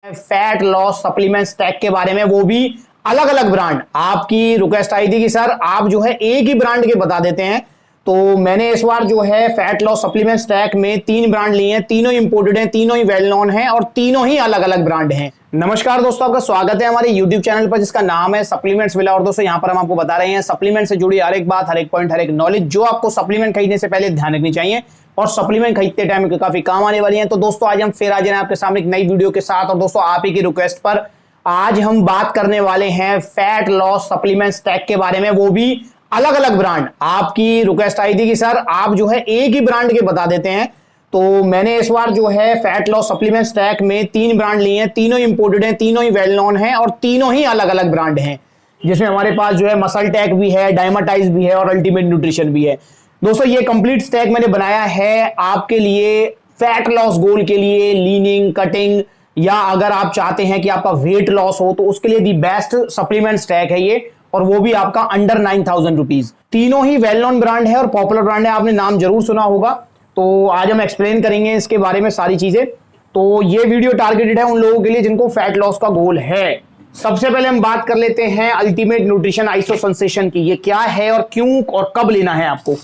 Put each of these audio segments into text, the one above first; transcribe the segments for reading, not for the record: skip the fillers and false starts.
Fat loss supplement stack के बारे में, वो भी अलग अलग ब्रांड। आपकी रिक्वेस्ट आई थी कि सर आप जो है एक ही ब्रांड के बता देते हैं, तो मैंने इस बार जो है फैट लॉस सप्लीमेंट स्टैक में 3 ब्रांड लिए हैं। तीनों इंपोर्टेड हैं, तीनों ही वेल नोन हैं और तीनों ही अलग अलग ब्रांड हैं। नमस्कार दोस्तों, आपका स्वागत है हमारे YouTube चैनल पर जिसका नाम है सप्लीमेंट्स विला। और दोस्तों यहाँ पर हम आपको बता रहे हैं सप्लीमेंट से जुड़ी हर एक बात, हर एक पॉइंट, हर एक नॉलेज जो आपको सप्लीमेंट खरीदने से पहले ध्यान रखनी चाहिए और सप्लीमेंट खरीदते टाइम काफी काम आने वाली है। तो दोस्तों आज हम फिर आ जाए आपके सामने एक नई वीडियो के साथ। और दोस्तों आप ही की रिक्वेस्ट पर आज हम बात करने वाले हैं फैट लॉस सप्लीमेंट स्टैक के बारे में, वो भी अलग अलग ब्रांड। आपकी रिक्वेस्ट आई थी कि सर आप जो है एक ही ब्रांड के बता देते हैं, तो मैंने इस बार जो है फैट लॉस सप्लीमेंट स्टैक में 3 ब्रांड लिए हैं। तीनों इंपोर्टेड हैं, तीनों ही वेल नोन हैं और तीनों ही अलग अलग ब्रांड हैं, जिसमें हमारे पास जो है मसल टेक भी है, डायमाटाइज भी है और अल्टीमेट न्यूट्रिशन भी है। दोस्तों ये कंप्लीट स्टैक मैंने बनाया है आपके लिए फैट लॉस गोल के लिए, लीनिंग, कटिंग, या अगर आप चाहते हैं कि आपका वेट लॉस हो तो उसके लिए दी बेस्ट सप्लीमेंट स्टैक है ये, और वो भी आपका अंडर 9,000 रुपीज। तीनों ही वेल नोन ब्रांड है और पॉपुलर ब्रांड है, आपने नाम जरूर सुना होगा। तो आज हम एक्सप्लेन करेंगे इसके बारे में सारी चीजें। तो ये वीडियो टारगेटेड है उन लोगों के लिए जिनको फैट लॉस का गोल है। सबसे पहले हम बात कर लेते हैं अल्टीमेट न्यूट्रिशन आइसो सेंसेशन की। ये क्या है और क्यों और कब लेना है आपको।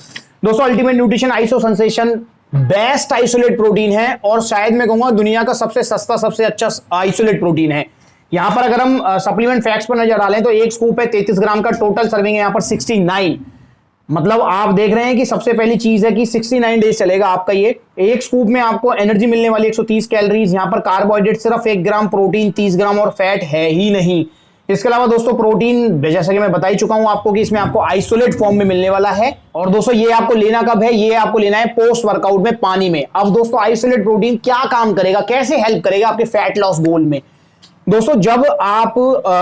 दोस्तों ultimate nutrition iso sensation best isolate protein है और शायद मैं कहूंगा दुनिया का सबसे सस्ता, सबसे अच्छा आइसोलेट प्रोटीन है। यहां पर अगर हम सप्लीमेंट फैक्ट्स पर नजर डालें तो एक स्कूप है 33 ग्राम का, टोटल सर्विंग है यहां पर 69। मतलब आप देख रहे हैं कि सबसे पहली चीज है कि 69 डेज चलेगा आपका ये। एक स्कूप में आपको एनर्जी मिलने वाली 130 कैलोरीज। यहां पर कार्बोहाइड्रेट सिर्फ 1 ग्राम, प्रोटीन 30 ग्राम और फैट है ही नहीं। इसके अलावा दोस्तों प्रोटीन जैसा कि मैं बता ही चुका हूं आपको कि इसमें आपको आइसोलेट फॉर्म में मिलने वाला है। और दोस्तों ये आपको लेना कब है, ये आपको लेना है पोस्ट वर्कआउट में, पानी में। अब दोस्तों आइसोलेट प्रोटीन क्या काम करेगा, कैसे हेल्प करेगा आपके फैट लॉस गोल में। दोस्तों जब आप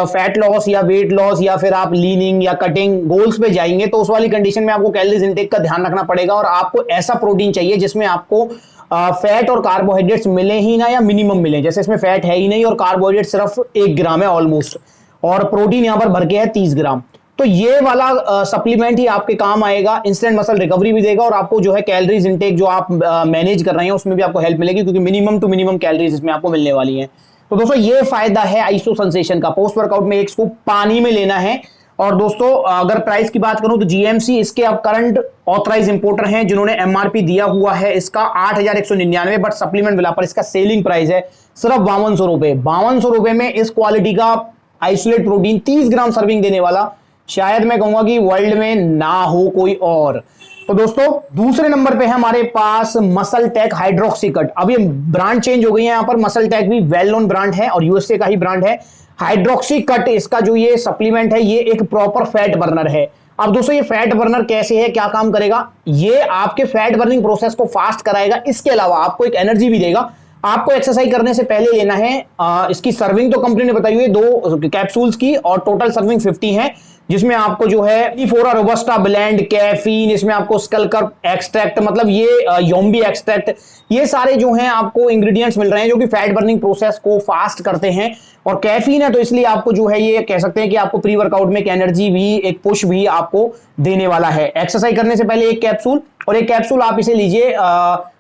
फैट लॉस या वेट लॉस या फिर आप लीनिंग या कटिंग गोल्स पे जाएंगे तो उस वाली कंडीशन में आपको कैलोरीज इनटेक का ध्यान रखना पड़ेगा और आपको ऐसा प्रोटीन चाहिए जिसमें आपको फैट और कार्बोहाइड्रेट्स मिले ही ना या मिनिमम मिले। जैसे इसमें फैट है ही नहीं और कार्बोहाइड्रेट सिर्फ 1 ग्राम है ऑलमोस्ट, और प्रोटीन यहां पर भर के है 30 ग्राम। तो ये वाला सप्लीमेंट ही आपके काम आएगा, इंस्टेंट मसल रिकवरी भी देगा और आपको जो है कैलोरीज इनटेक जो आप मैनेज कर रहे हैं उसमें भी आपको हेल्प मिलेगी, क्योंकि मिनिमम टू मिनिमम कैलोरीज इसमें आपको मिलने वाली है। तो दोस्तों ये फायदा है आइसो सेंसेशन का। पोस्ट वर्कआउट में एक स्कूप पानी में लेना है। और दोस्तों अगर प्राइस की बात करूं तो जीएमसी इसके अब करंट ऑथराइज इंपोर्टर हैं जिन्होंने एमआरपी दिया हुआ है इसका 8,199, बट सप्लीमेंट विला पर इसका सेलिंग प्राइस है सिर्फ 5200 रुपए। 5200 रुपए में इस क्वालिटी का आइसोलेट प्रोटीन 30 ग्राम सर्विंग देने वाला शायद मैं कहूंगा कि वर्ल्ड में ना हो कोई और। तो दोस्तों दूसरे नंबर पे है हमारे पास मसल टेक हाइड्रोक्सी कट। अब ये ब्रांड चेंज हो गई है, यहां पर मसल टेक भी वेल नोन ब्रांड है और यूएसए का ही ब्रांड है। हाइड्रोक्सी कट इसका जो ये सप्लीमेंट है ये एक प्रॉपर फैट बर्नर है। अब दोस्तों ये फैट बर्नर कैसे है, क्या काम करेगा, ये आपके फैट बर्निंग प्रोसेस को फास्ट कराएगा। इसके अलावा आपको एक एनर्जी भी देगा। आपको एक्सरसाइज करने से पहले लेना है। इसकी सर्विंग तो कंपनी ने बताई हुई है 2 कैप्सूल्स की और टोटल सर्विंग 50 है, जिसमें आपको जो है ईफोरा रोबस्टा ब्लेंड, कैफीन, इसमें आपको स्कलकर एक्सट्रैक्ट, मतलब ये योम्बी एक्सट्रैक्ट, ये सारे जो हैं आपको इंग्रेडिएंट्स मिल रहे हैं जो कि फैट बर्निंग प्रोसेस को फास्ट करते हैं। और कैफीन है तो इसलिए आपको जो है ये कह सकते हैं कि आपको प्री वर्कआउट में एक एनर्जी भी, एक पुश भी आपको देने वाला है। एक्सरसाइज करने से पहले एक कैप्सूल, और एक कैप्सूल आप इसे लीजिए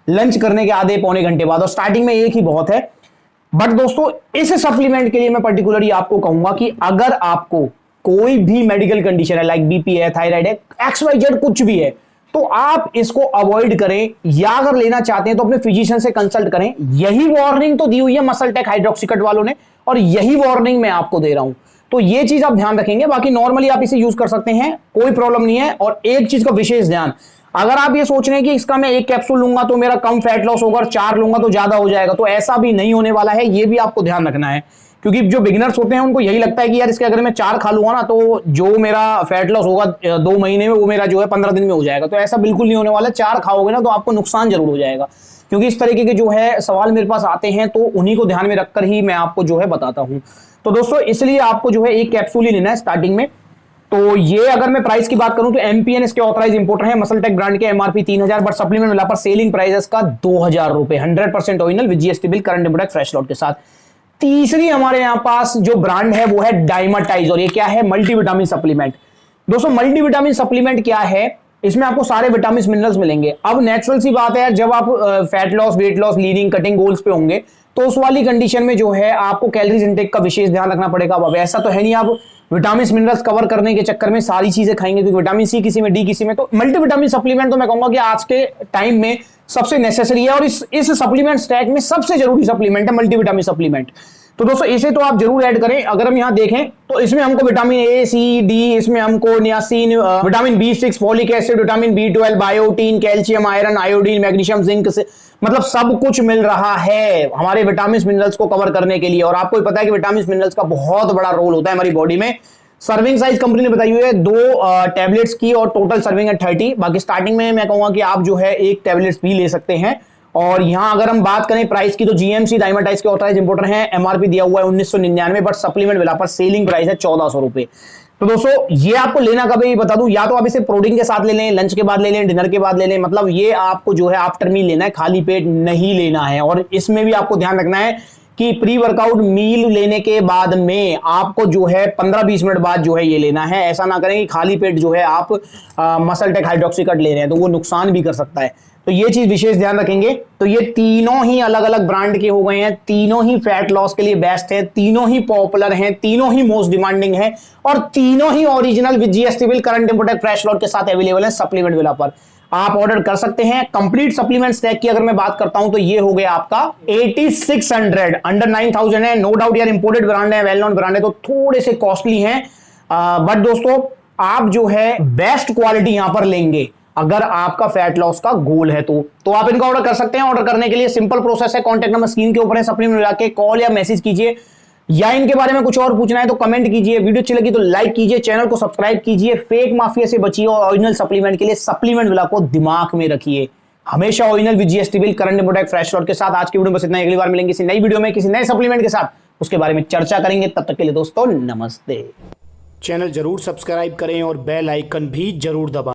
लंच करने के आधे पौने घंटे बाद, और स्टार्टिंग में एक ही बहुत है। बट दोस्तों इस सप्लीमेंट के लिए मैं पर्टिकुलरली आपको कहूंगा कि अगर आपको कोई भी मेडिकल कंडीशन है, लाइक बीपी है, थायराइड है, XYZ कुछ भी है, तो आप इसको अवॉइड करें, या अगर लेना चाहते हैं तो अपने फिजिशियन से कंसल्ट करें। यही वार्निंग तो दी हुई है मसल टेक हाइड्रोक्सीकट वालों ने और यही वार्निंग मैं आपको दे रहा हूं। तो ये चीज आप ध्यान रखेंगे, बाकी नॉर्मली आप इसे यूज कर सकते हैं, कोई प्रॉब्लम नहीं है। और एक चीज का विशेष ध्यान, अगर आप ये सोच रहे हैं कि इसका मैं 1 कैप्सूल लूंगा तो मेरा कम फैट लॉस होगा और 4 लूंगा तो ज्यादा हो जाएगा, तो ऐसा भी नहीं होने वाला है, ये भी आपको ध्यान रखना है। क्योंकि जो बिगिनर्स होते हैं उनको यही लगता है कि यार इसके अगर मैं 4 खा लूंगा ना तो जो मेरा फैट लॉस होगा 2 महीने में वो मेरा जो है 15 दिन में हो जाएगा। तो ऐसा बिल्कुल नहीं होने वाला। 4 खाओगे ना तो आपको नुकसान जरूर हो जाएगा, क्योंकि इस तरीके के जो है सवाल मेरे पास आते हैं, तो उन्हीं को ध्यान में रखकर ही मैं आपको जो है बताता हूं। तो दोस्तों इसलिए आपको जो है 1 कैप्सूल ही लेना है स्टार्टिंग में। तो ये अगर मैं प्राइस की बात करूं तो एमपीएन इसके ऑथराइज इंपोर्टर है, मसल टेक ब्रांड के, एमआरपी 3000, बट सप्लीमेंट मिला पर सेलिंग प्राइस इसका 2000 रुपए, 100% original with GST bill, current product, fresh lot के साथ। तीसरी हमारे यहां पास जो ब्रांड है वो है डायमाटाइज, और ये क्या है, मल्टीविटामिन सप्लीमेंट। दोस्तों मल्टीविटामिन सप्लीमेंट क्या है, इसमें आपको सारे विटामिन मिनरल्स मिलेंगे। अब नेचुरल सी बात है, जब आप fat loss, weight loss, leaning, cutting goals पे होंगे तो उस वाली कंडीशन में जो है आपको कैलोरीज इंटेक का विशेष ध्यान रखना पड़ेगा। अब ऐसा तो है नहीं आप विटामिन मिनरल्स कवर करने के चक्कर में सारी चीजें खाएंगे, क्योंकि विटामिन सी किसी में, डी किसी में, तो मल्टीविटामिन सप्लीमेंट तो मैं कहूंगा कि आज के टाइम में सबसे नेसेसरी है और इस सप्लीमेंट स्टैक में सबसे जरूरी सप्लीमेंट है मल्टीविटामिन सप्लीमेंट। तो दोस्तों इसे तो आप जरूर ऐड करें। अगर हम यहां देखें तो इसमें हमको विटामिन ए, सी, डी, इसमें हमको niacin, vitamin B6, folic acid, vitamin B12, biotin, calcium, iron, iodine, magnesium, zinc से मतलब सब कुछ मिल रहा है हमारे विटामिन मिनरल्स को कवर करने के लिए। और आपको पता है कि विटामिन मिनरल्स का बहुत बड़ा रोल होता है हमारी बॉडी में। सर्विंग साइज कंपनी ने बताई हुई है 2 टैबलेट्स की और टोटल सर्विंग है 30। बाकी स्टार्टिंग में मैं कहूंगा कि आप जो है 1 टैबलेट्स भी ले सकते हैं। और यहां अगर हम बात करें प्राइस की तो जीएमसी डाइमाटाइज के ऑथराइज्ड इंपोर्टर हैं, एमआरपी दिया हुआ है 1999, बट सप्लीमेंट विला पर सेलिंग प्राइस है 1400 रुपए। तो दोस्तों ये आपको लेना कभी बता दूं, या तो आप इसे प्रोटीन के साथ ले लें, लंच के बाद ले लें, डिनर के बाद ले लें, मतलब ये आपको जो है आफ्टर मील लेना है, खाली पेट नहीं लेना है। और इसमें भी आपको ध्यान रखना है कि प्री वर्कआउट मील लेने के बाद में आपको जो है 15-20 मिनट बाद जो है ये लेना है। ऐसा ना करें कि खाली पेट जो है आप मसल टेक हाइड्रोक्सीकट ले रहे हैं, तो वो नुकसान भी कर सकता है। तो ये चीज विशेष ध्यान रखेंगे। तो ये तीनों ही अलग अलग ब्रांड के हो गए हैं, तीनों ही फैट लॉस के लिए बेस्ट है, तीनों ही पॉपुलर हैं, तीनों ही मोस्ट डिमांडिंग है और तीनों ही original with GST bill current imported fresh lot के साथ अवेलेबल है सप्लीमेंट विला पर। आप ऑर्डर कर सकते हैं। कंप्लीट सप्लीमेंट स्टैक की अगर मैं बात करता हूं तो ये हो गया आपका 8600, अंडर 9000 है। नो डाउट यार इंपोर्टेड ब्रांड है, वेल नोन ब्रांड है, तो थोड़े से कॉस्टली हैं, बट दोस्तों आप जो है बेस्ट क्वालिटी यहां पर लेंगे अगर आपका फैट लॉस का गोल है तो आप इनका ऑर्डर कर सकते हैं। ऑर्डर करने के लिए सिंपल प्रोसेस है, कॉन्टैक्ट नंबर स्क्रीन के ऊपर है, सप्लीमेंट मिला के कॉल या मैसेज कीजिए, या इनके बारे में कुछ और पूछना है तो कमेंट कीजिए। वीडियो अच्छी लगी तो लाइक कीजिए, चैनल को सब्सक्राइब कीजिए। फेक माफिया से बचिए और ओरिजिनल सप्लीमेंट के लिए सप्लीमेंट विला को दिमाग में रखिए, हमेशा original with GST bill current imported fresh lot के साथ। आज की वीडियो में बस इतना, अगली बार मिलेंगे किसी नई वीडियो में किसी नए सप्लीमेंट के साथ, उसके बारे में चर्चा करेंगे। तब तक के लिए दोस्तों नमस्ते। चैनल जरूर सब्सक्राइब करें और बेल आइकन भी जरूर दबाएं।